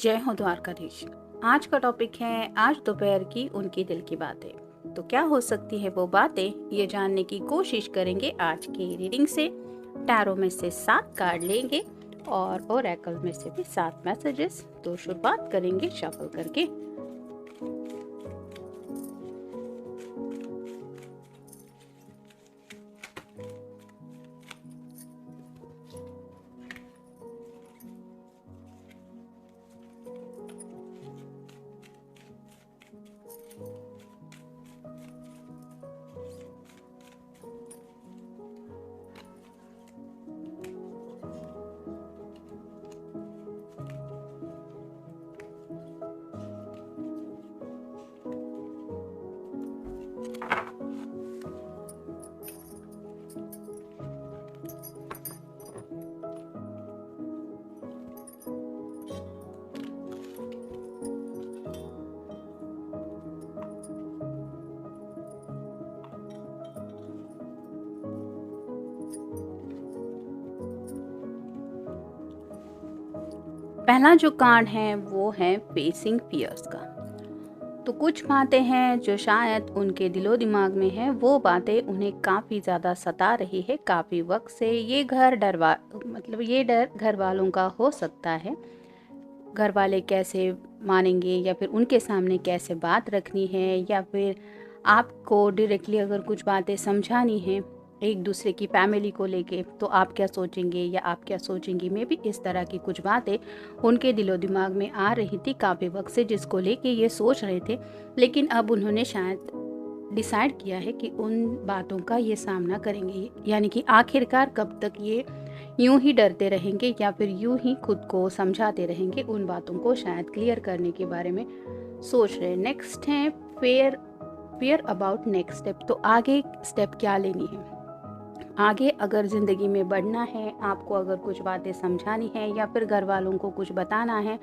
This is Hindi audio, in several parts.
जय हो द्वारकाधीश। आज का टॉपिक है आज दोपहर की उनकी दिल की बातें। तो क्या हो सकती है वो बातें, ये जानने की कोशिश करेंगे आज की रीडिंग से। टैरो में से 7 कार्ड लेंगे और ओरेकल में से भी 7 मैसेजेस। तो शुरुआत करेंगे शफल करके। पहला जो कार्ड है वो है फेसिंग फियर्स का। तो कुछ बातें हैं जो शायद उनके दिलो दिमाग में है, वो बातें उन्हें काफ़ी ज़्यादा सता रही है काफ़ी वक्त से। ये ये डर घर वालों का हो सकता है। घर वाले कैसे मानेंगे, या फिर उनके सामने कैसे बात रखनी है, या फिर आपको डायरेक्टली अगर कुछ बातें समझानी है एक दूसरे की फैमिली को लेके, तो आप क्या सोचेंगे या आप क्या सोचेंगी। मे भी इस तरह की कुछ बातें उनके दिलो दिमाग में आ रही थी काफ़ी वक्त से, जिसको लेके ये सोच रहे थे। लेकिन अब उन्होंने शायद डिसाइड किया है कि उन बातों का ये सामना करेंगे। यानी कि आखिरकार कब तक ये यूं ही डरते रहेंगे या फिर यूं ही खुद को समझाते रहेंगे, उन बातों को शायद क्लियर करने के बारे में सोच रहे हैं। नेक्स्ट है fair fear about next step. तो आगे स्टेप क्या लेनी है, आगे अगर ज़िंदगी में बढ़ना है, आपको अगर कुछ बातें समझानी है या फिर घर वालों को कुछ बताना है,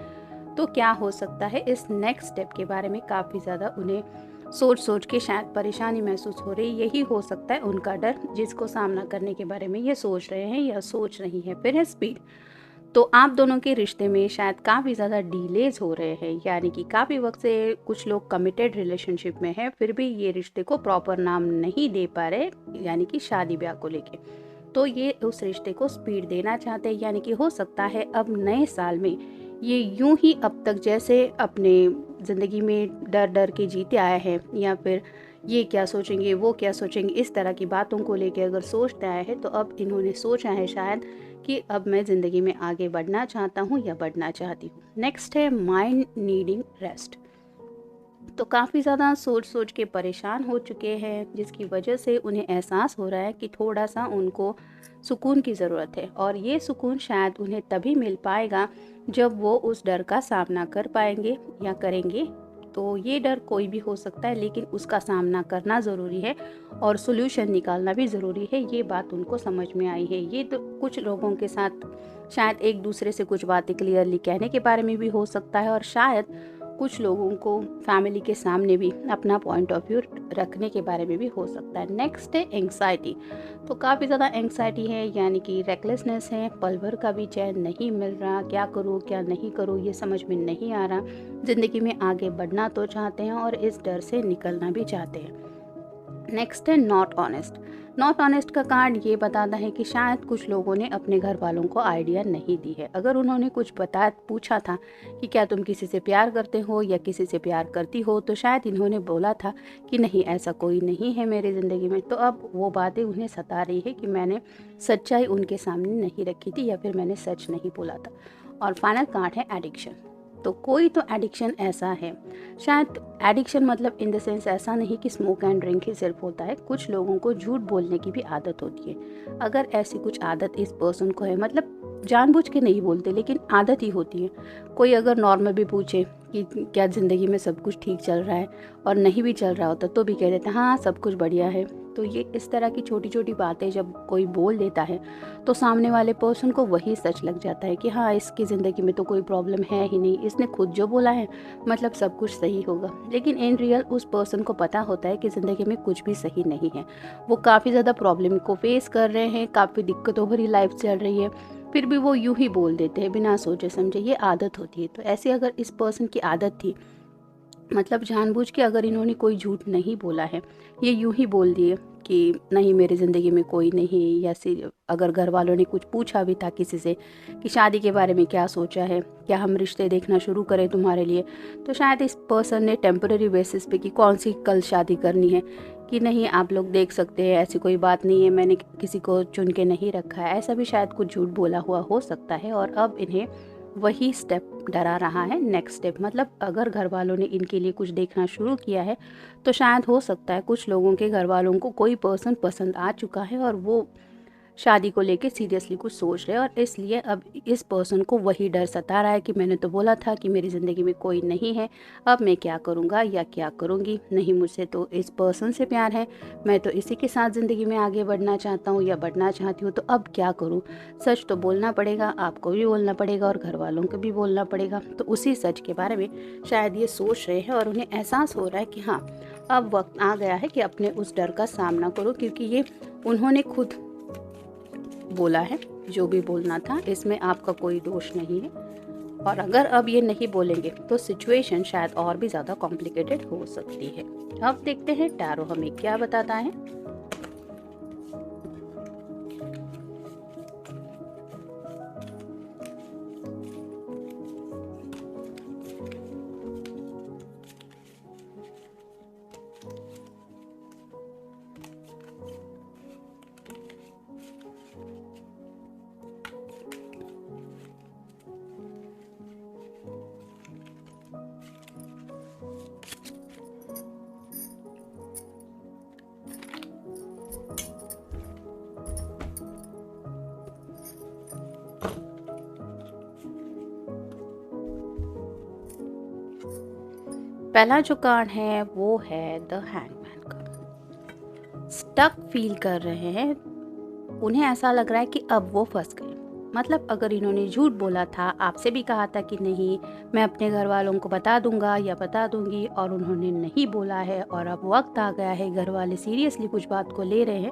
तो क्या हो सकता है। इस नेक्स्ट स्टेप के बारे में काफ़ी ज़्यादा उन्हें सोच सोच के शायद परेशानी महसूस हो रही। यही हो सकता है उनका डर, जिसको सामना करने के बारे में ये सोच रहे हैं या सोच रही हैं। फिर है स्पीड। तो आप दोनों के रिश्ते में शायद काफ़ी ज़्यादा डिलेज हो रहे हैं, यानी कि काफ़ी वक्त से कुछ लोग कमिटेड रिलेशनशिप में हैं, फिर भी ये रिश्ते को प्रॉपर नाम नहीं दे पा रहे, यानी कि शादी ब्याह को लेके। तो ये उस रिश्ते को स्पीड देना चाहते हैं, यानी कि हो सकता है अब नए साल में ये यूं ही अब तक जैसे अपने ज़िंदगी में डर डर के जीते आए हैं, या फिर ये क्या सोचेंगे वो क्या सोचेंगे, इस तरह की बातों को लेके अगर सोचते आए हैं, तो अब इन्होंने सोचा है शायद कि अब मैं ज़िंदगी में आगे बढ़ना चाहता हूँ या बढ़ना चाहती हूँ। नेक्स्ट है माइंड नीडिंग रेस्ट। तो काफ़ी ज़्यादा सोच सोच के परेशान हो चुके हैं, जिसकी वजह से उन्हें एहसास हो रहा है कि थोड़ा सा उनको सुकून की ज़रूरत है। और ये सुकून शायद उन्हें तभी मिल पाएगा जब वो उस डर का सामना कर पाएंगे या करेंगे। तो ये डर कोई भी हो सकता है, लेकिन उसका सामना करना ज़रूरी है और सोल्यूशन निकालना भी ज़रूरी है। ये बात उनको समझ में आई है। ये तो कुछ लोगों के साथ शायद एक दूसरे से कुछ बातें क्लियरली कहने के बारे में भी हो सकता है, और शायद कुछ लोगों को फैमिली के सामने भी अपना पॉइंट ऑफ व्यू रखने के बारे में भी हो सकता है। नेक्स्ट है एंग्जाइटी। तो काफ़ी ज़्यादा एंग्जाइटी है, यानी कि रेकलेसनेस है, पल भर का भी चैन नहीं मिल रहा। क्या करूँ क्या नहीं करूँ ये समझ में नहीं आ रहा। ज़िंदगी में आगे बढ़ना तो चाहते हैं और इस डर से निकलना भी चाहते हैं। नेक्स्ट है नॉट ऑनेस्ट। नॉट ऑनेस्ट का कार्ड ये बताता है कि शायद कुछ लोगों ने अपने घर वालों को आइडिया नहीं दी है। अगर उन्होंने कुछ पूछा था कि क्या तुम किसी से प्यार करते हो या किसी से प्यार करती हो, तो शायद इन्होंने बोला था कि नहीं, ऐसा कोई नहीं है मेरी ज़िंदगी में। तो अब वो बातें उन्हें सता रही है कि मैंने सच्चाई उनके सामने नहीं रखी थी या फिर मैंने सच नहीं बोला था। और फाइनल कार्ड है एडिक्शन। तो कोई तो एडिक्शन ऐसा है, शायद एडिक्शन मतलब इन द सेंस ऐसा नहीं कि स्मोक एंड ड्रिंक ही सिर्फ होता है। कुछ लोगों को झूठ बोलने की भी आदत होती है। अगर ऐसी कुछ आदत इस पर्सन को है, मतलब जानबूझ के नहीं बोलते लेकिन आदत ही होती है। कोई अगर नॉर्मल भी पूछे कि क्या ज़िंदगी में सब कुछ ठीक चल रहा है, और नहीं भी चल रहा होता तो भी कह देते हैं हाँ सब कुछ बढ़िया है। तो ये इस तरह की छोटी छोटी बातें जब कोई बोल देता है, तो सामने वाले पर्सन को वही सच लग जाता है कि हाँ इसकी ज़िंदगी में तो कोई प्रॉब्लम है ही नहीं, इसने खुद जो बोला है मतलब सब कुछ सही होगा। लेकिन इन रियल उस पर्सन को पता होता है कि ज़िंदगी में कुछ भी सही नहीं है। वो काफ़ी ज़्यादा प्रॉब्लम को फेस कर रहे हैं, काफ़ी दिक्कतों भरी लाइफ चल रही है। फिर भी वो यूं ही बोल देते हैं बिना सोचे समझे, ये आदत होती है। तो ऐसे अगर इस पर्सन की आदत थी, मतलब जानबूझ के अगर इन्होंने कोई झूठ नहीं बोला है, ये यूं ही बोल दिए कि नहीं मेरी ज़िंदगी में कोई नहीं, या सिर्फ अगर घर वालों ने कुछ पूछा भी था किसी से कि शादी के बारे में क्या सोचा है, क्या हम रिश्ते देखना शुरू करें तुम्हारे लिए, तो शायद इस पर्सन ने टेम्पररी बेसिस पे कि कौन सी कल शादी करनी है, कि नहीं आप लोग देख सकते हैं, ऐसी कोई बात नहीं है, मैंने किसी को चुन के नहीं रखा है, ऐसा भी शायद कुछ झूठ बोला हुआ हो सकता है। और अब इन्हें वही स्टेप डरा रहा है, नेक्स्ट स्टेप। मतलब अगर घर वालों ने इनके लिए कुछ देखना शुरू किया है तो शायद हो सकता है कुछ लोगों के घर वालों को कोई पर्सन पसंद आ चुका है और वो शादी को लेके सीरियसली कुछ सोच रहे हैं, और इसलिए अब इस पर्सन को वही डर सता रहा है कि मैंने तो बोला था कि मेरी ज़िंदगी में कोई नहीं है, अब मैं क्या करूँगा या क्या करूँगी, नहीं मुझसे तो इस पर्सन से प्यार है, मैं तो इसी के साथ ज़िंदगी में आगे बढ़ना चाहता हूँ या बढ़ना चाहती हूँ, तो अब क्या करूँ। सच तो बोलना पड़ेगा, आपको भी बोलना पड़ेगा और घर वालों को भी बोलना पड़ेगा। तो उसी सच के बारे में शायद ये सोच रहे हैं और उन्हें एहसास हो रहा है कि हाँ, अब वक्त आ गया है कि अपने उस डर का सामना करो, क्योंकि ये उन्होंने खुद बोला है, जो भी बोलना था, इसमें आपका कोई दोष नहीं है। और अगर अब ये नहीं बोलेंगे तो सिचुएशन शायद और भी ज़्यादा कॉम्प्लिकेटेड हो सकती है। अब देखते हैं टैरो हमें क्या बताता है। पहला जो कार्ड है वो है द हैंगमैन का। स्टक फील कर रहे हैं, उन्हें ऐसा लग रहा है कि अब वो फंस गए। मतलब अगर इन्होंने झूठ बोला था, आपसे भी कहा था कि नहीं मैं अपने घर वालों को बता दूंगा या बता दूंगी, और उन्होंने नहीं बोला है, और अब वक्त आ गया है, घर वाले सीरियसली कुछ बात को ले रहे हैं,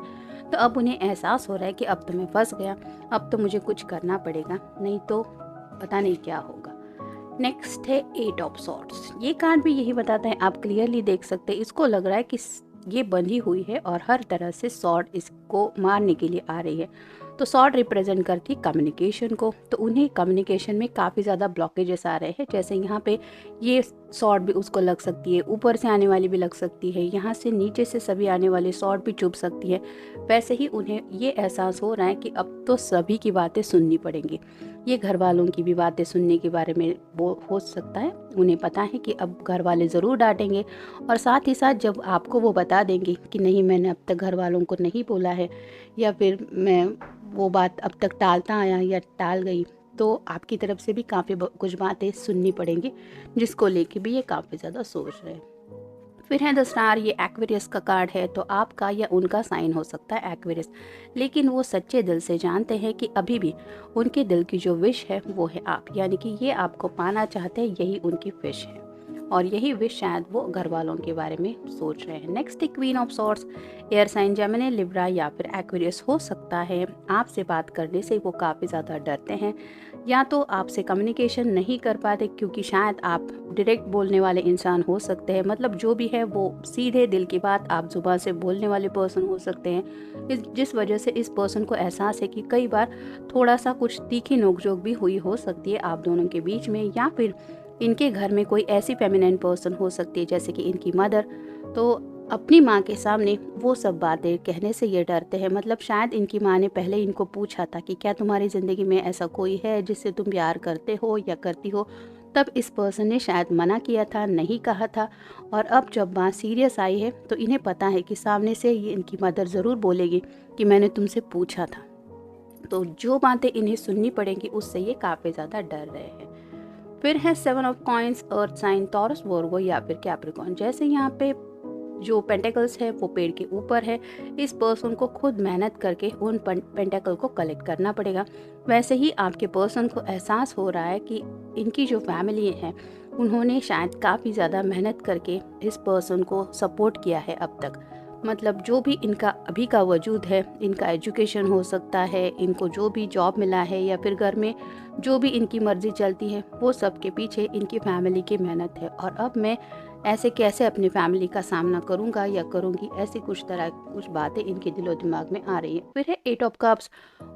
तो अब उन्हें एहसास हो रहा है कि अब तो मैं फंस गया, अब तो मुझे कुछ करना पड़ेगा, नहीं तो पता नहीं क्या होगा। नेक्स्ट है 8 ऑफ सॉर्ड्स। ये कार्ड भी यही बताता है, आप क्लियरली देख सकते हैं, इसको लग रहा है कि ये बंधी हुई है और हर तरह से सॉर्ड इसको मारने के लिए आ रही है। तो सॉर्ड रिप्रेजेंट करती है कम्युनिकेशन को, तो उन्हें कम्युनिकेशन में काफ़ी ज़्यादा ब्लॉकेजेस आ रहे हैं। जैसे यहाँ पे ये सॉर्ड भी उसको लग सकती है, ऊपर से आने वाली भी लग सकती है, यहाँ से नीचे से सभी आने वाले सॉर्ड भी चुभ सकती है। वैसे ही उन्हें ये एहसास हो रहा है कि अब तो सभी की बातें सुननी पड़ेंगी। ये घर वालों की भी बातें सुनने के बारे में वो हो सकता है, उन्हें पता है कि अब घर वाले ज़रूर डांटेंगे, और साथ ही साथ जब आपको वो बता देंगे कि नहीं मैंने अब तक घर वालों को नहीं बोला है, या फिर मैं वो बात अब तक टालता आया या टाल गई, तो आपकी तरफ से भी काफ़ी कुछ बातें सुननी पड़ेंगी, जिसको लेके भी ये काफ़ी ज़्यादा सोच रहे हैं। फिर है द स्टार। ये एक्वेरियस का कार्ड है, तो आपका या उनका साइन हो सकता है एक्वेरियस, लेकिन वो सच्चे दिल से जानते हैं कि अभी भी उनके दिल की जो विश है वो है आप, यानी कि ये आपको पाना चाहते हैं, यही उनकी विश है, और यही विश शायद वो घर वालों के बारे में सोच रहे हैं। नेक्स्ट है Queen of Swords. Air sign Gemini, Libra या फिर एक्वेरियस हो सकता है। आपसे बात करने से वो काफ़ी ज़्यादा डरते हैं, या तो आपसे कम्युनिकेशन नहीं कर पाते क्योंकि शायद आप डायरेक्ट बोलने वाले इंसान हो सकते हैं, मतलब जो भी है वो सीधे दिल की बात आप जुबान से बोलने वाले पर्सन हो सकते हैं। जिस वजह से इस पर्सन को एहसास है कि कई बार थोड़ा सा कुछ तीखी नोकझोंक भी हुई हो सकती है आप दोनों के बीच में, या फिर इनके घर में कोई ऐसी फेमिनिन पर्सन हो सकती है जैसे कि इनकी मदर। तो अपनी माँ के सामने वो सब बातें कहने से ये डरते हैं। मतलब शायद इनकी माँ ने पहले इनको पूछा था कि क्या तुम्हारी ज़िंदगी में ऐसा कोई है जिससे तुम प्यार करते हो या करती हो, तब इस पर्सन ने शायद मना किया था, नहीं कहा था, और अब जब बात सीरियस आई है तो इन्हें पता है कि सामने से ये इनकी मदर ज़रूर बोलेगी कि मैंने तुमसे पूछा था। तो जो बातें इन्हें सुननी पड़ेंगी उससे ये काफ़ी ज़्यादा डर रहे हैं। फिर है 7 of coins, earth sign, Taurus, Virgo या फिर कैप्रिकॉर्न। जैसे यहाँ पे जो पेंटेकल्स है वो पेड़ के ऊपर है, इस पर्सन को खुद मेहनत करके उन पेंटेकल को कलेक्ट करना पड़ेगा। वैसे ही आपके पर्सन को एहसास हो रहा है कि इनकी जो फैमिली है उन्होंने शायद काफ़ी ज़्यादा मेहनत करके इस पर्सन को सपोर्ट किया है अब तक। मतलब जो भी इनका अभी का वजूद है, इनका एजुकेशन हो सकता है, इनको जो भी जॉब मिला है या फिर घर में जो भी इनकी मर्ज़ी चलती है, वो सब के पीछे इनकी फैमिली की मेहनत है। और अब मैं ऐसे कैसे अपनी फैमिली का सामना करूँगा या करूँगी, ऐसी कुछ बातें इनके दिलो दिमाग में आ रही हैं। फिर है 8 of cups,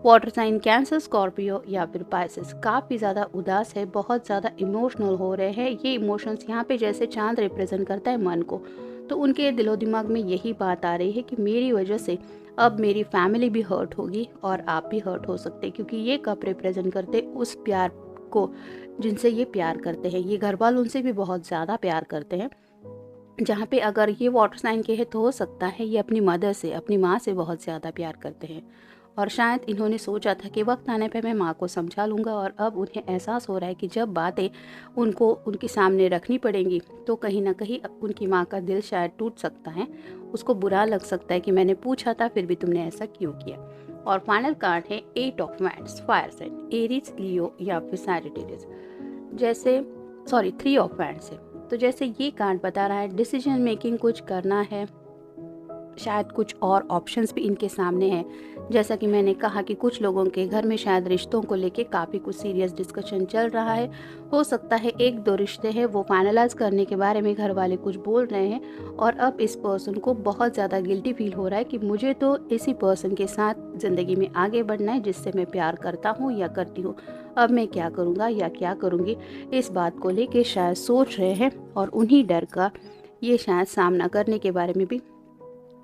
water sign Cancer, Scorpio या फिर पाइसेस। काफ़ी ज़्यादा उदास है, बहुत ज़्यादा इमोशनल हो रहे हैं। ये इमोशंस यहाँ पे जैसे चांद रिप्रेजेंट करता है मन को, तो उनके दिलो दिमाग में यही बात आ रही है कि मेरी वजह से अब मेरी फैमिली भी हर्ट होगी और आप भी हर्ट हो सकते हैं, क्योंकि ये कप रिप्रेजेंट करते उस प्यार को जिनसे ये प्यार करते हैं। ये घर वालों उनसे भी बहुत ज़्यादा प्यार करते हैं। जहाँ पे अगर ये वाटर साइन के हैं तो हो सकता है ये अपनी मदर से, अपनी माँ से बहुत ज़्यादा प्यार करते हैं। और शायद इन्होंने सोचा था कि वक्त आने पे मैं माँ को समझा लूँगा, और अब उन्हें एहसास हो रहा है कि जब बातें उनको उनके सामने रखनी पड़ेंगी तो कहीं ना कहीं उनकी माँ का दिल शायद टूट सकता है। उसको बुरा लग सकता है कि मैंने पूछा था फिर भी तुमने ऐसा क्यों किया। और फाइनल कार्ड है 8 of wands, fire sign, Aries, Leo या फिर सैजिटेरियस। जैसे 3 ऑफ वैंड्स है। तो जैसे ये कार्ड बता रहा है डिसीजन मेकिंग कुछ करना है, शायद कुछ और ऑप्शंस भी इनके सामने हैं। जैसा कि मैंने कहा कि कुछ लोगों के घर में शायद रिश्तों को लेके काफ़ी कुछ सीरियस डिस्कशन चल रहा है। हो सकता है 1-2 रिश्ते हैं वो फाइनलाइज करने के बारे में घर वाले कुछ बोल रहे हैं, और अब इस पर्सन को बहुत ज़्यादा गिल्टी फील हो रहा है कि मुझे तो इसी पर्सन के साथ ज़िंदगी में आगे बढ़ना है जिससे मैं प्यार करता हूँ या करती हूँ। अब मैं क्या करूँगा या क्या करूँगी, इस बात को लेके शायद सोच रहे हैं, और उन्हीं डर का ये शायद सामना करने के बारे में भी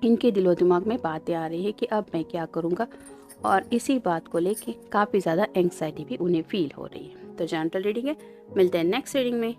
इनके दिलो दिमाग में बातें आ रही है कि अब मैं क्या करूँगा, और इसी बात को लेके काफ़ी ज़्यादा एंग्जाइटी भी उन्हें फील हो रही है। तो जनरल रीडिंग है, मिलते हैं नेक्स्ट रीडिंग में।